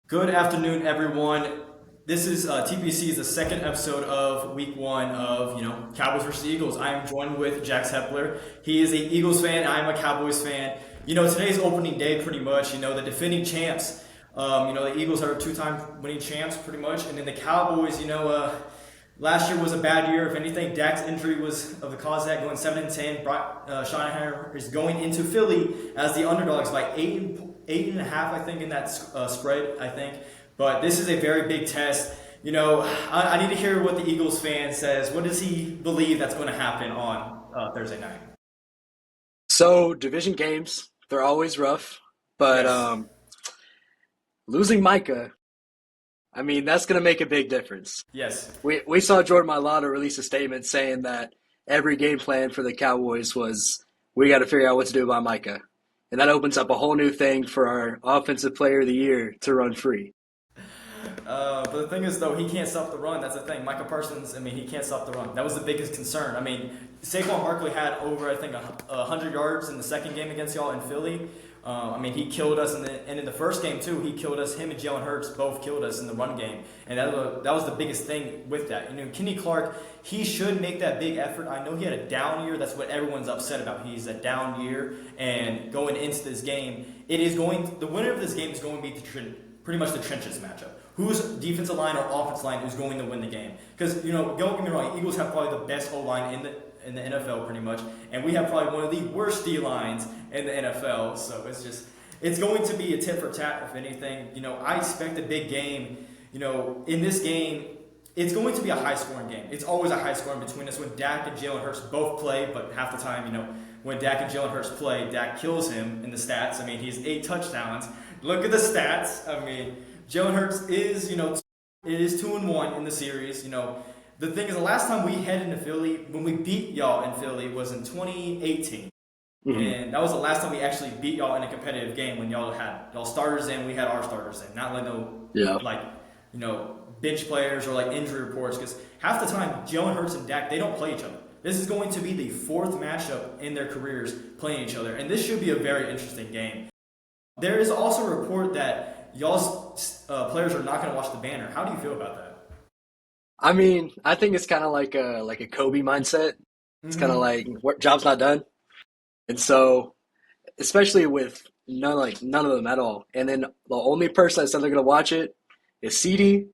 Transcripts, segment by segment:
Good afternoon, everyone. This is TPC is the second episode of Week One of Cowboys versus Eagles. I am joined with Jax Heppler. He is a Eagles fan. I am a Cowboys fan. Today's opening day, pretty much. The defending champs. The Eagles are two-time winning champs, pretty much, and then the Cowboys. Last year was a bad year. If anything, Dak's injury was of the cause of that, going 7-10. Schottenheimer is going into Philly as the underdogs by eight and a half, I think, in that spread, I think. But this is a very big test. I need to hear what the Eagles fan says. What does he believe that's going to happen on Thursday night? So division games, they're always rough, but Yes. losing Micah, I mean, that's going to make a big difference. Yes. We saw Jordan Mailata release a statement saying that every game plan for the Cowboys was we got to figure out what to do about Micah. And that opens up a whole new thing for our offensive player of the year to run free. But the thing is, though, he can't stop the run. That's the thing. Micah Parsons, he can't stop the run. That was the biggest concern. Saquon Barkley had over, I think, 100 yards in the second game against y'all in Philly. He killed us, and in the first game, too, he killed us. Him and Jalen Hurts both killed us in the run game. And that was the biggest thing with that. Kenny Clark, he should make that big effort. I know he had a down year. That's what everyone's upset about. He's a down year. And going into this game, the winner of this game is going to be pretty much the trenches matchup. Whose defensive line or offensive line is going to win the game? Because, don't get me wrong, Eagles have probably the best O-line in the NFL pretty much, and we have probably one of the worst D-lines in the NFL, so it's going to be a tit for tat, if anything. I expect a big game. In this game, it's going to be a high-scoring game. It's always a high-scoring between us when Dak and Jalen Hurts both play, but half the time, when Dak and Jalen Hurts play, Dak kills him in the stats. He has 8 touchdowns. Look at the stats. Jalen Hurts is, it is 2-1 in the series. The thing is, the last time we headed into Philly, when we beat y'all in Philly, was in 2018. Mm-hmm. And that was the last time we actually beat y'all in a competitive game when y'all had y'all starters in, we had our starters in. Not bench players or injury reports. Because half the time, Jalen Hurts and Dak, they don't play each other. This is going to be the 4th matchup in their careers playing each other. And this should be a very interesting game. There is also a report that y'all's players are not going to watch the banner. How do you feel about that? I think it's kind of like a Kobe mindset. It's kind of like job's not done, and so especially with none of them at all. And then the only person that said they're gonna watch it is CD.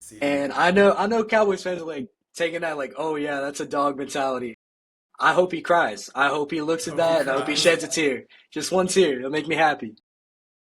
See. And I know Cowboys fans are taking that oh yeah, that's a dog mentality. I hope he cries. I hope he looks at that, and I hope he sheds a tear. Just one tear. It'll make me happy.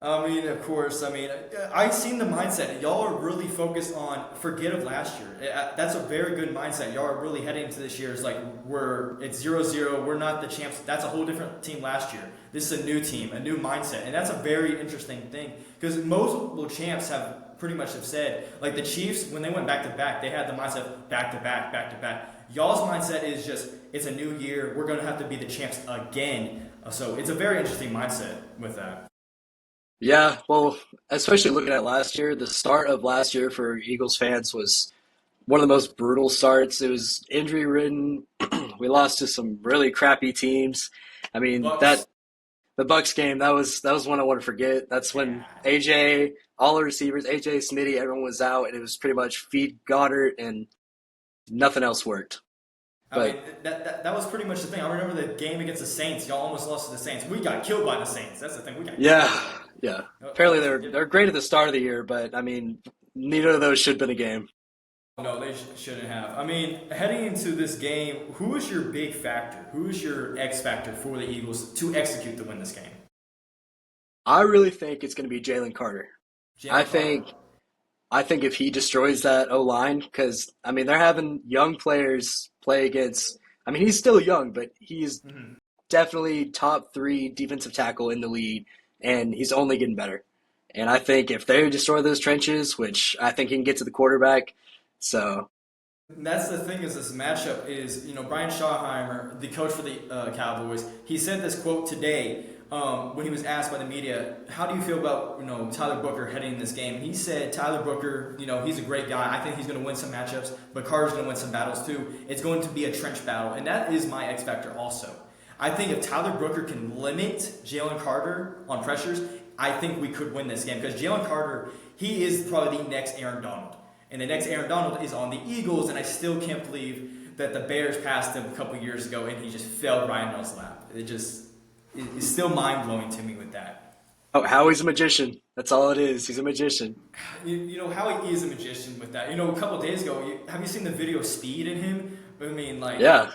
Of course. I've seen the mindset. Y'all are really focused on forget of last year. That's a very good mindset. Y'all are really heading into this year. It's it's 0-0. We're not the champs. That's a whole different team last year. This is a new team, a new mindset, and that's a very interesting thing because multiple champs have pretty much have said the Chiefs when they went back to back, they had the mindset back to back, back to back. Y'all's mindset is just it's a new year. We're going to have to be the champs again. So it's a very interesting mindset with that. Yeah, well, especially looking at last year, the start of last year for Eagles fans was one of the most brutal starts. It was injury ridden. We lost to some really crappy teams. Bucks. The Bucks game, that was one I want to forget. That's when AJ, all the receivers, AJ, Smitty, everyone was out, and it was pretty much feed Goddard, and nothing else worked. But That was pretty much the thing. I remember the game against the Saints. Y'all almost lost to the Saints. We got killed by the Saints. That's the thing. We got yeah, killed. yeah. Apparently they're great at the start of the year, but neither of those should have been a game. No, they shouldn't have. Heading into this game, who is your big factor? Who is your X factor for the Eagles to execute to win this game? I really think it's going to be Jalen Carter. I Jalen think Carter. I think if he destroys that O line, because they're having young players play against. He's still young, but he's definitely top 3 defensive tackle in the league, and he's only getting better. And I think if they destroy those trenches, which I think he can get to the quarterback, so That's the thing is this matchup is, Brian Schottenheimer, the coach for the Cowboys, he said this quote today when he was asked by the media, how do you feel about, Tyler Booker heading in this game? He said Tyler Booker, he's a great guy. I think he's going to win some matchups, but Carter's going to win some battles too. It's going to be a trench battle, and that is my X factor also. I think if Tyler Booker can limit Jalen Carter on pressures, I think we could win this game because Jalen Carter, he is probably the next Aaron Donald. And the next Aaron Donald is on the Eagles, and I still can't believe that the Bears passed him a couple years ago and he just fell right in his lap. It's still mind-blowing to me with that. Oh, Howie's a magician. That's all it is. He's a magician. You know, Howie is a magician with that. You know, a couple days ago, have you seen the video of Speed in him? I mean, like, Yeah.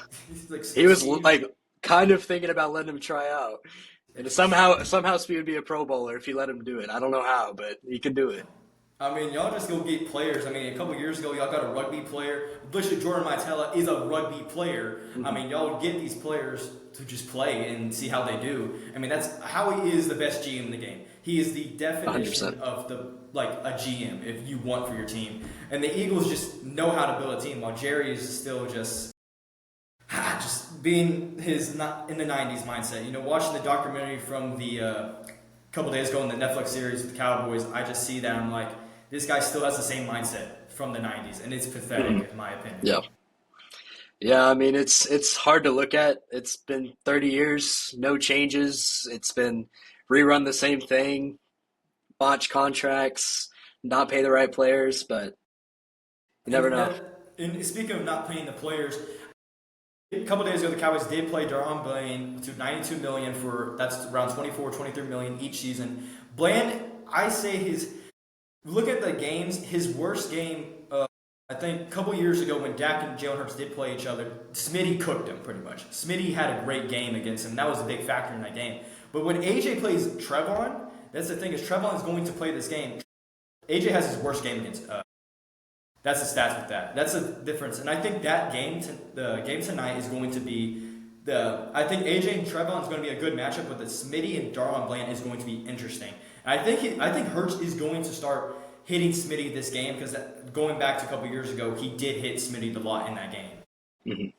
like He was Speed. like kind of thinking about letting him try out. And somehow Speed would be a Pro Bowler if he let him do it. I don't know how, but he can do it. I mean, y'all just go get players. I mean, a couple years ago, y'all got a rugby player. Literally, Jordan Maitella is a rugby player. I mean, y'all get these players to just play and see how they do. I mean, that's how he is the best GM in the game. He is the definition 100%. of a GM if you want for your team. And the Eagles just know how to build a team, while Jerry is still just being his not in the '90s mindset. You know, watching the documentary from the couple days ago in the Netflix series with the Cowboys, I just see that I'm like, this guy still has the same mindset from the '90s, and it's pathetic in my opinion. Yeah. Yeah, I mean it's hard to look at. It's been 30 years, no changes. It's been rerun the same thing, botch contracts, not pay the right players, but you never know. And speaking of not paying the players, a couple days ago the Cowboys did play Daron Blaine to $92 million that's around 24, 23 million each season. Bland, I say look at the games, his worst game. I think a couple years ago when Dak and Jalen Hurts did play each other, Smitty cooked him pretty much. Smitty had a great game against him. That was a big factor in that game. But when AJ plays Trevon, that's the thing is Trevon is going to play this game. AJ has his worst game against. That's the stats with that. That's the difference. And I think that the game tonight is going to be I think AJ and Trevon is going to be a good matchup, but the Smitty and Daron Bland is going to be interesting. And I think Hurts is going to start hitting Smitty this game because going back to a couple years ago, he did hit Smitty a lot in that game. Mm-hmm.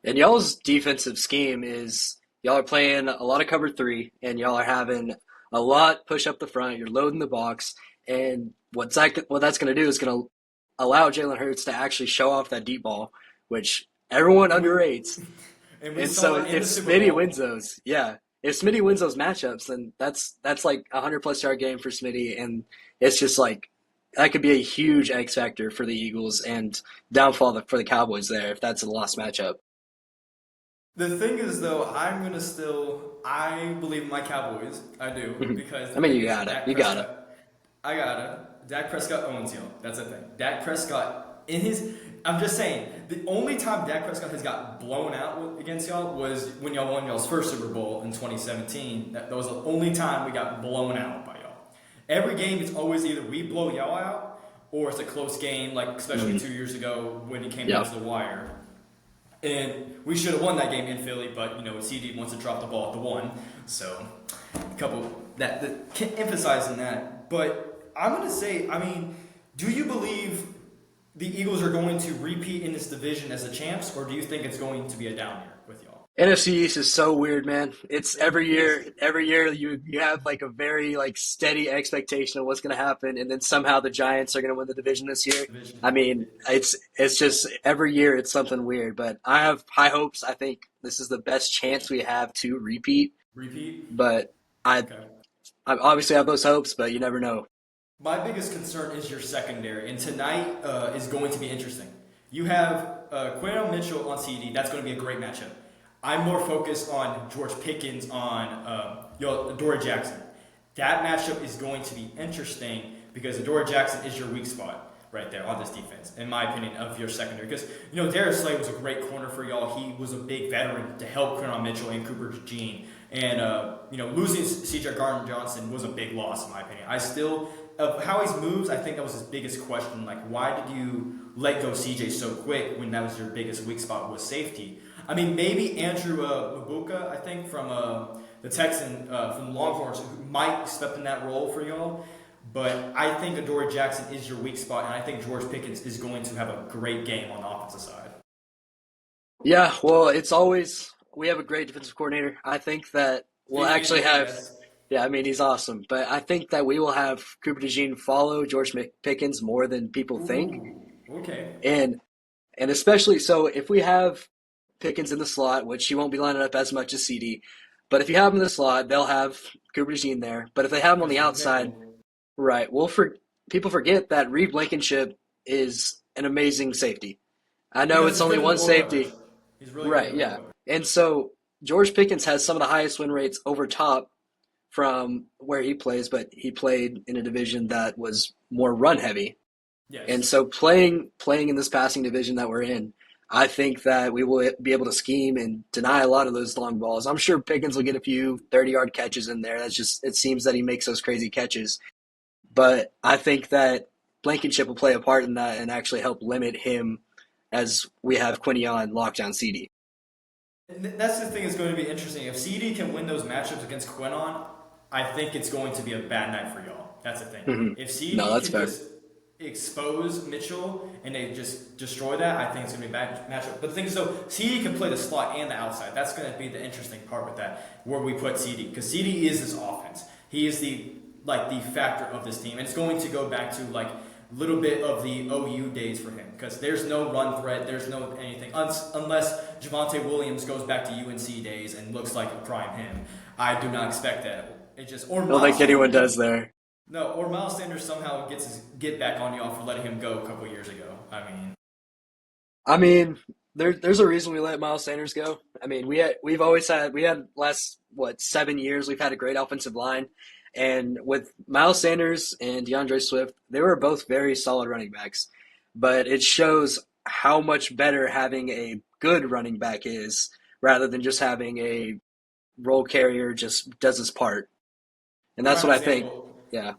And y'all's defensive scheme is y'all are playing a lot of cover three, and y'all are having a lot push up the front. You're loading the box, and what that's going to do is going to allow Jalen Hurts to actually show off that deep ball, which everyone underrates. And so if Smitty wins those, if Smitty wins those matchups, then that's like a 100+ yard game for Smitty, and it's just like that could be a huge X factor for the Eagles and downfall for the Cowboys there if that's a lost matchup. The thing is, though, I believe in my Cowboys. I do because I mean, you gotta. I gotta. Dak Prescott owns you. That's the thing. Dak Prescott I'm just saying, the only time Dak Prescott has got blown out against y'all was when y'all won y'all's first Super Bowl in 2017. That was the only time we got blown out by y'all. Every game, it's always either we blow y'all out or it's a close game, like especially 2 years ago when it came down to the wire. And we should have won that game in Philly, but CD wants to drop the ball at the one. So, emphasizing that. But I'm gonna say, I mean, do you believe the Eagles are going to repeat in this division as the champs, or do you think it's going to be a down year with y'all? NFC East is so weird, man. It's every year you have like a very like steady expectation of what's going to happen, and then somehow the Giants are going to win the division this year. I mean, it's just every year it's something weird, but I have high hopes. I think this is the best chance we have to repeat. But I obviously have those hopes, but you never know. My biggest concern is your secondary, and tonight is going to be interesting. You have Quentin Mitchell on CD. That's going to be a great matchup. I'm more focused on George Pickens on Adoree Jackson. That matchup is going to be interesting because Adoree Jackson is your weak spot right there on this defense, in my opinion, of your secondary. Because, Darius Slay was a great corner for y'all. He was a big veteran to help Quentin Mitchell and Cooper Jean. And, losing C.J. Gardner-Johnson was a big loss, in my opinion. Of Howie's moves, I think that was his biggest question. Like, why did you let go CJ so quick when that was your biggest weak spot was safety? I mean, maybe Andrew Mabuka, I think, from the Texan, from Longhorns, who might step in that role for y'all. But I think Adoree Jackson is your weak spot, and I think George Pickens is going to have a great game on the offensive side. Yeah, well, we have a great defensive coordinator. I think that we'll actually have – yeah, I mean, he's awesome. But I think that we will have Cooper DeJean follow George Pickens more than people think. Okay. And especially so if we have Pickens in the slot, which he won't be lining up as much as CD, But if you have him in the slot, they'll have Cooper Jean there. But if they have him on the Versus outside, nickel. right, well, people forget that Reed Blankenship is an amazing safety. I know Because it's he's only good in one double coverage. safety, He's really good right? in double Yeah, coverage. and so George Pickens has some of the highest win rates over top from where he plays, but he played in a division that was more run heavy. And Yes. so playing in this passing division that we're in, I think that we will be able to scheme and deny a lot of those long balls. I'm sure Pickens will get a few 30-yard catches in there. That's just it seems that he makes those crazy catches. But I think that Blankenship will play a part in that and actually help limit him as we have Quinion locked down CD. That's the thing that's going to be interesting. If CD can win those matchups against Quinon, I think it's going to be a bad night for y'all. That's the thing. Mm-hmm. If No, CD that's can fair. just expose Mitchell and they just destroy that, I think it's going to be a bad matchup. But the thing is, though, CD can play the slot and the outside. That's going to be the interesting part with that, where we put CD, because CD is this offense. He is the factor of this team, and it's going to go back to like little bit of the OU days for him, because there's no run threat, there's no anything unless Javonte Williams goes back to UNC days and looks like a prime him. I do not expect that. It just or I don't Miles think anyone Sanders, does there. no, or Miles Sanders somehow gets his get back on y'all for letting him go a couple years ago. I mean, there's a reason we let Miles Sanders go. I mean, we had last 7 years we've had a great offensive line, and with Miles Sanders and DeAndre Swift, they were both very solid running backs. But it shows how much better having a good running back is rather than just having a role carrier just does his part. And that's Prime what I think. example. Yeah.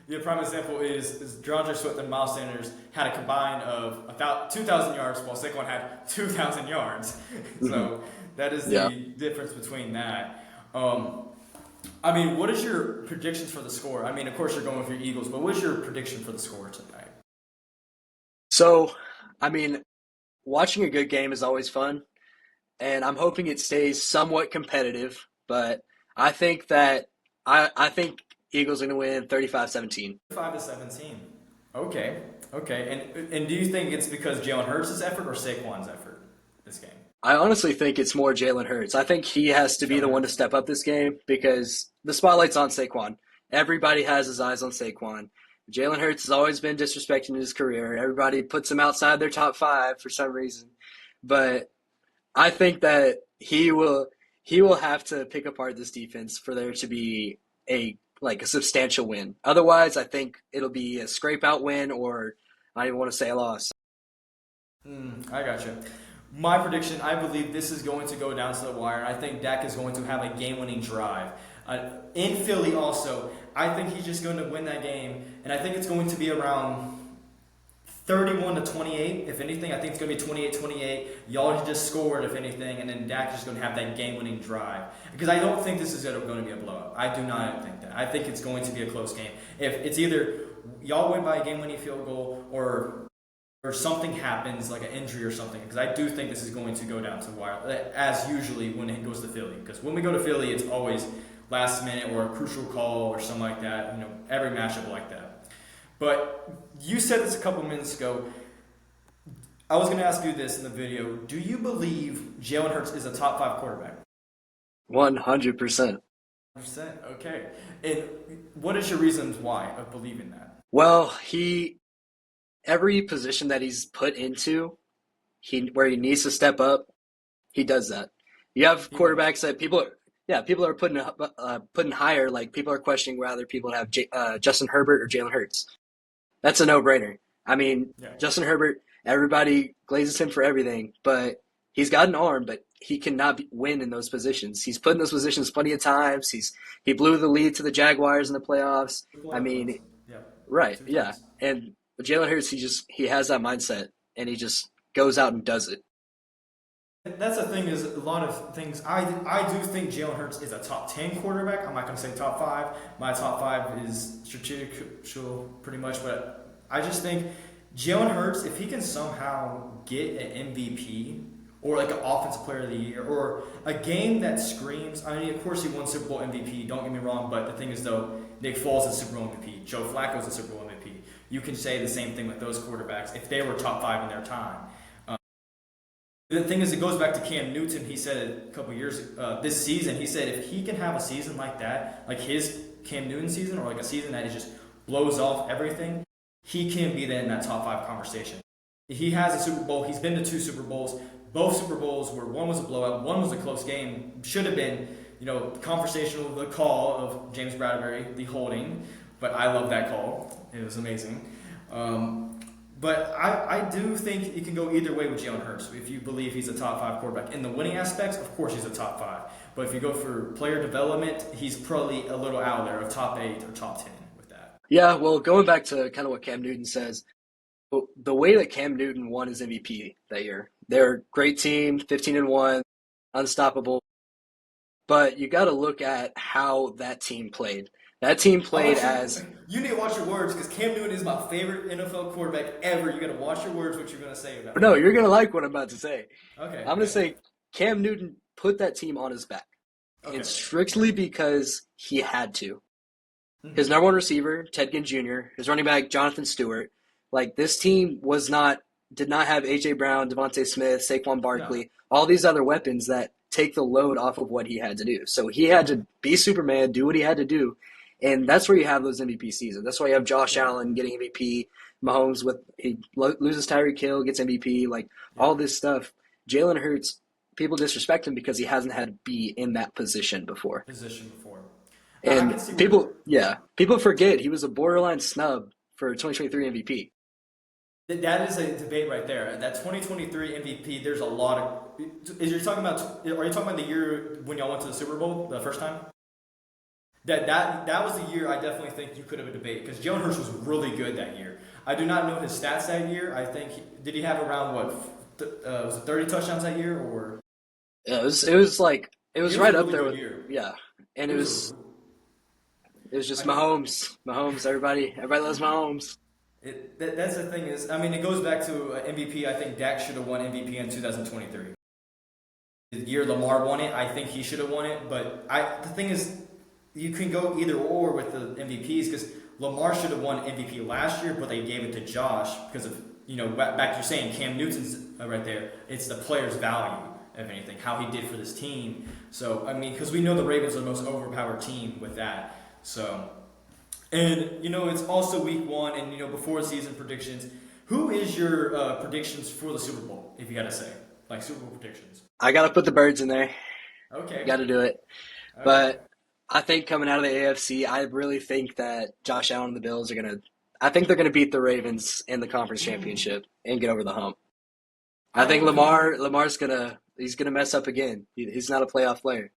The prime example is DeAndre Swift and Miles Sanders had a combine of 2,000 yards, while Saquon had 2,000 yards. Hmm. So that is the Yeah. difference between that. What is your predictions for the score? I mean, of course you're going with your Eagles, but what is your prediction for the score tonight? So, I mean, watching a good game is always fun, and I'm hoping it stays somewhat competitive. But I think that I think Eagles are going to win 35-17. 5-17. Okay, okay. And do you think it's because Jalen Hurts' effort or Saquon's effort this game? I honestly think it's more Jalen Hurts. I think he has to be Jalen the one to Hurts. step up this game because the spotlight's on Saquon. Everybody has his eyes on Saquon. Jalen Hurts has always been disrespecting his career. Everybody puts him outside their top five for some reason. But I think that he will have to pick apart this defense for there to be a substantial win. Otherwise, I think it'll be a scrape out win or I don't even want to say a loss. I got you. My prediction, I believe this is going to go down to the wire. I think Dak is going to have a game-winning drive. In Philly also, I think he's just going to win that game, and I think it's going to be around 31-28. If anything, I think it's going to be 28-28. Y'all just scored, if anything, and then Dak is just going to have that game-winning drive. Because I don't think this is going to be a blowout. I do not think that. I think it's going to be a close game. If it's either y'all win by a game-winning field goal or something happens, like an injury or something, because I do think this is going to go down to the wire, as usually when it goes to Philly. Because when we go to Philly, it's always last minute or a crucial call or something like that, every matchup like that. But you said this a couple minutes ago. I was going to ask you this in the video. Do you believe Jalen Hurts is a top 5 quarterback? 100%. 100%? Okay. And what is your reasons why of believing that? Well, every position that he's put into, where he needs to step up, he does that. You have He does. quarterbacks that people are putting higher. Like people are questioning whether people have Justin Herbert or Jalen Hurts. That's a no-brainer. I mean, Yeah. Justin Herbert, everybody glazes him for everything, but he's got an arm, but he cannot win in those positions. He's put in those positions plenty of times. He blew the lead to the Jaguars in the playoffs. I Playoff ones. mean, Yeah. right, Two yeah. times. And Jalen Hurts, he has that mindset, and he just goes out and does it. That's the thing is a lot of things. I do think Jalen Hurts is a top 10 quarterback. I'm not going to say top 5. My top 5 is strategical pretty much, but I just think Jalen Hurts, if he can somehow get an MVP or like an offensive player of the year or a game that screams, I mean, of course he won Super Bowl MVP, don't get me wrong, but the thing is though, Nick Foles is Super Bowl MVP, Joe Flacco's a Super Bowl MVP. You can say the same thing with those quarterbacks if they were top 5 in their time. The thing is, it goes back to Cam Newton. He said it a couple years this season. He said if he can have a season like that, like his Cam Newton season, or like a season that just blows off everything, he can be then in that top 5 conversation. He has a Super Bowl. He's been to 2 Super Bowls. Both Super Bowls where one was a blowout, one was a close game. Should have been, conversational, the call of James Bradbury, the holding. But I love that call. It was amazing. But I do think it can go either way with Jalen Hurts. If you believe he's a top 5 quarterback. In the winning aspects, of course he's a top 5. But if you go for player development, he's probably a little out there of top 8 or top 10 with that. Yeah, well, going back to kind of what Cam Newton says, the way that Cam Newton won his MVP that year, they're a great team, 15-1, unstoppable. But you got to look at how that team played. That team played as... You need to watch your words because Cam Newton is my favorite NFL quarterback ever. You got to watch your words, what you're going to say about him. No, you're going to like what I'm about to say. Okay. I'm going to say Cam Newton put that team on his back. Okay. And strictly because he had to. Mm-hmm. His number 1 receiver, Ted Ginn Jr., his running back, Jonathan Stewart. Like, this team did not have A.J. Brown, Devontae Smith, Saquon Barkley, all these other weapons that take the load off of what he had to do. So he had to be Superman, do what he had to do. And that's where you have those MVP seasons. That's why you have Josh Allen getting MVP, Mahomes he loses Tyreek Hill, gets MVP, all this stuff. Jalen Hurts, people disrespect him because he hasn't had to be in that position before. And people forget he was a borderline snub for 2023 MVP. That is a debate right there. That 2023 MVP, there's a lot of. Are you talking about the year when y'all went to the Super Bowl the first time? That was the year I definitely think you could have a debate because Jalen Hurts was really good that year. I do not know his stats that year. I think did he have around was it 30 touchdowns that year or? Yeah, it was right up there with yeah, and it was just Mahomes. Everybody loves Mahomes. That's the thing is, it goes back to MVP. I think Dak should have won MVP in 2023. The year Lamar won it, I think he should have won it. But the thing is, you can go either or with the MVPs because Lamar should have won MVP last year, but they gave it to Josh because of back you're saying Cam Newton's right there. It's the player's value of anything, how he did for this team. So because we know the Ravens are the most overpowered team with that. So. And, it's also week 1 and, before season predictions. Who is your predictions for the Super Bowl, if you got to say? Like Super Bowl predictions. I got to put the Birds in there. Okay. Got to do it. Okay. But I think coming out of the AFC, I really think that Josh Allen and the Bills they're going to beat the Ravens in the conference championship and get over the hump. I think Lamar's he's going to mess up again. He's not a playoff player.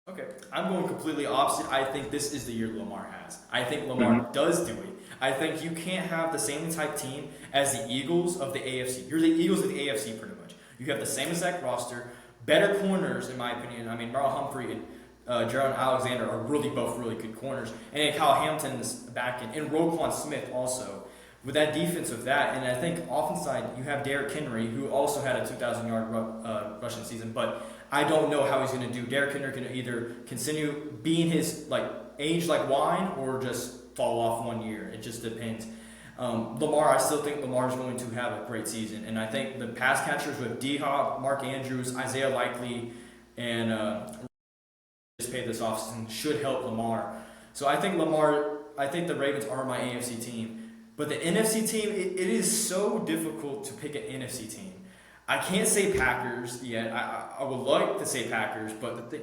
Okay, I'm going completely opposite. I think this is the year Lamar has. I think Lamar does do it. I think you can't have the same type team as the Eagles of the AFC. You're the Eagles of the AFC pretty much. You have the same exact roster, better corners in my opinion. Merrill Humphrey and Gerald Alexander are both really good corners. And then Kyle Hampton's back in, and Roquan Smith also. With that defense of that, and I think offense side, you have Derrick Henry, who also had a 2,000-yard rushing season, but I don't know how he's going to do. Derrick Henry can either continue being his age like wine or just fall off one year. It just depends. Lamar, I still think Lamar's going to have a great season, and I think the pass catchers with D-Hop, Mark Andrews, Isaiah Likely, and just paid this offseason should help Lamar. So I think the Ravens are my AFC team. But the NFC team, it is so difficult to pick an NFC team. I can't say Packers yet. I would like to say Packers, but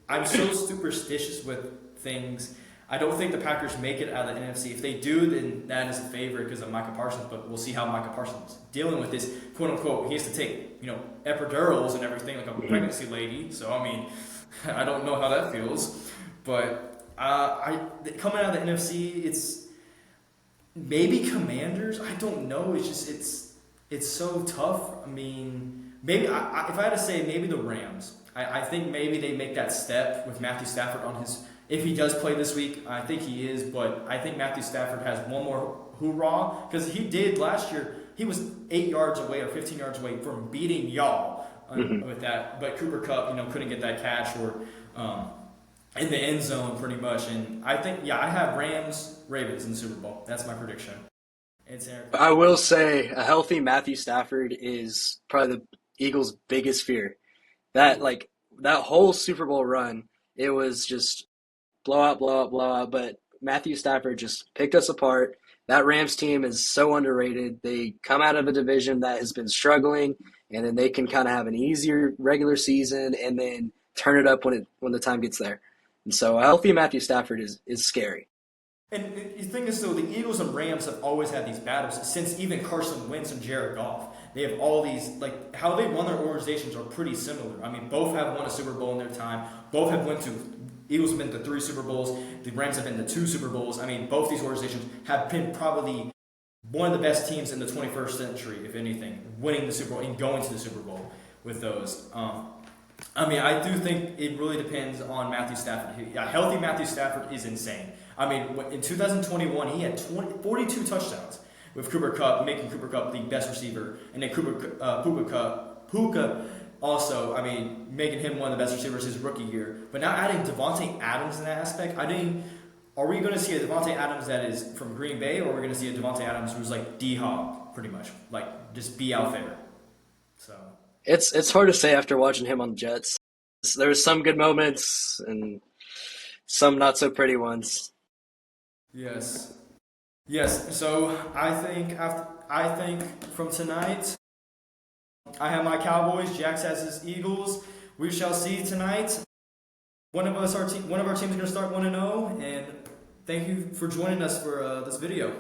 I'm so superstitious with things. I don't think the Packers make it out of the NFC. If they do, then that is a favorite because of Micah Parsons. But we'll see how Micah Parsons is dealing with this, quote unquote. He has to take epidurals and everything like a pregnancy lady. So I don't know how that feels. But coming out of the NFC, it's maybe Commanders. I don't know. It's so tough. Maybe if I had to say, maybe the Rams. I think maybe they make that step with Matthew Stafford on his. If he does play this week, I think he is. But I think Matthew Stafford has one more hoorah because he did last year. He was 8 yards away or 15 yards away from beating y'all with that. But Cooper Kupp, couldn't get that catch or in the end zone pretty much. And I think, I have Ravens in the Super Bowl. That's my prediction. I will say a healthy Matthew Stafford is probably Eagles' biggest fear. That whole Super Bowl run, it was just blowout, blowout, blowout. But Matthew Stafford just picked us apart. That Rams team is so underrated. They come out of a division that has been struggling, and then they can kind of have an easier regular season, and then turn it up when the time gets there. And so a healthy Matthew Stafford is scary. And the thing is, though, the Eagles and Rams have always had these battles since even Carson Wentz and Jared Goff. They have all these, like, how they run their organizations are pretty similar. I mean, both have won a Super Bowl in their time. Both have went to, Eagles have been to 3 Super Bowls. The Rams have been to 2 Super Bowls. I mean, both these organizations have been probably one of the best teams in the 21st century, if anything, winning the Super Bowl and going to the Super Bowl with those. I mean, I do think it really depends on Matthew Stafford. A healthy Matthew Stafford is insane. I mean, in 2021, he had 42 touchdowns with Cooper Kupp, making Cooper Kupp the best receiver. And then Puka also, I mean, making him one of the best receivers his rookie year. But now adding Devontae Adams in that aspect, are we going to see a Devontae Adams that is from Green Bay, or are we going to see a Devontae Adams who's like D-Hop, pretty much? Like, just be out there. So It's hard to say after watching him on the Jets. There were some good moments and some not so pretty ones. Yes. So I think from tonight, I have my Cowboys. Jax has his Eagles. We shall see tonight. One of our teams is going to start 1-0, and thank you for joining us for this video.